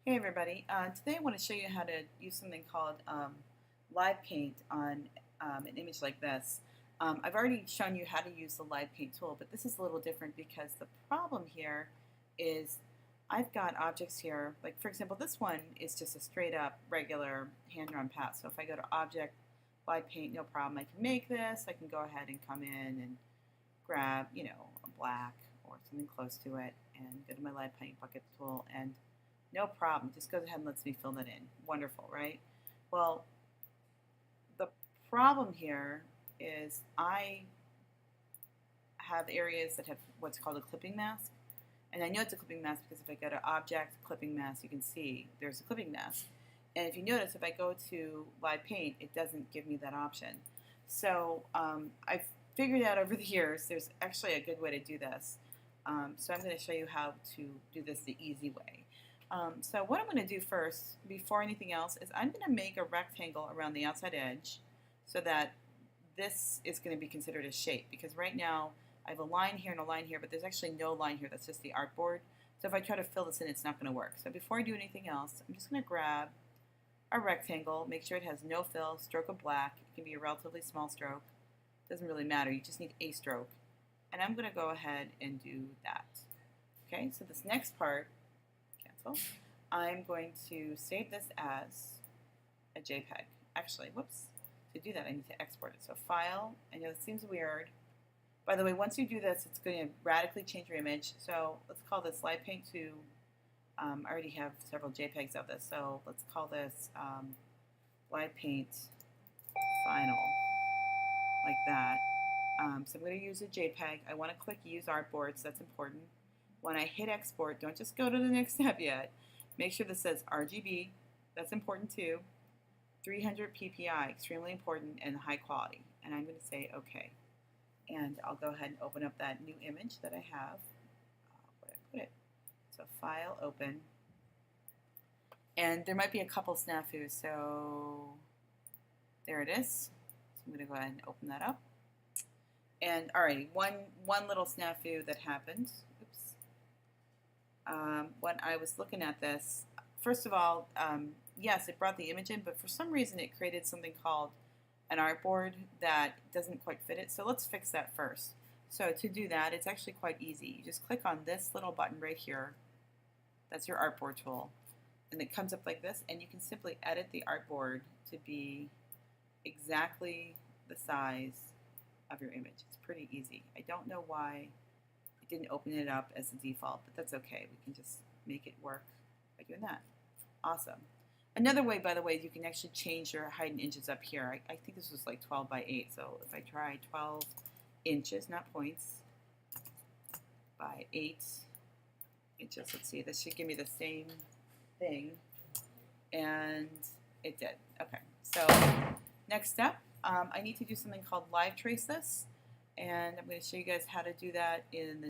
Hey everybody, today I want to show you how to use something called Live Paint on an image like this. I've already shown you how to use the Live Paint tool, but this is a little different because the problem here is I've got objects here, like for example this one is just a straight up regular hand-drawn path. So if I go to Object, Live Paint, no problem, I can make this. I can go ahead and come in and grab, a black or something close to it and go to my Live Paint bucket tool and no problem. Just goes ahead and lets me fill that in. Wonderful, right? Well, the problem here is I have areas that have what's called a clipping mask. And I know it's a clipping mask because if I go to Object, Clipping Mask, you can see there's a clipping mask. And if you notice, if I go to Live Paint, it doesn't give me that option. So I've figured out over the years there's actually a good way to do this. So I'm going to show you how to do this the easy way. So what I'm going to do first, before anything else, is I'm going to make a rectangle around the outside edge so that this is going to be considered a shape, because right now I have a line here and a line here, but there's actually no line here. That's just the artboard. So if I try to fill this in, it's not going to work. So before I do anything else, I'm just going to grab a rectangle, make sure it has no fill, stroke of black. It can be a relatively small stroke. Doesn't really matter. You just need a stroke. And I'm going to go ahead and do that. Okay, so this next part, I'm going to save this as a JPEG. Actually, whoops, to do that I need to export it. So File, I know it seems weird. By the way, once you do this, it's going to radically change your image. So let's call this Live Paint 2. I already have several JPEGs of this, so let's call this Live Paint Final, like that. So I'm going to use a JPEG. I want to click Use Artboard, so that's important. When I hit export, don't just go to the next step yet. Make sure this says RGB. That's important too. 300 ppi, extremely important, and high quality. And I'm going to say OK. And I'll go ahead and open up that new image that I have. Where did I put it? So File, Open. And there might be a couple snafus, so there it is. So I'm going to go ahead and open that up. And alrighty, one little snafu that happened. Oops. When I was looking at this, first of all, yes, it brought the image in, but for some reason it created something called an artboard that doesn't quite fit it. So let's fix that first. So to do that, it's actually quite easy. You just click on this little button right here. That's your artboard tool. And it comes up like this, and you can simply edit the artboard to be exactly the size of your image. It's pretty easy. I don't know why it didn't open it up as a default, but that's okay. We can just make it work by doing that. Awesome. Another way, by the way, you can actually change your height in inches up here. I think this was like 12 by 8, so if I try 12 inches, not points, by 8 inches, let's see, this should give me the same thing, and it did. Okay, so next step, I need to do something called live trace this, and I'm going to show you guys how to do that in the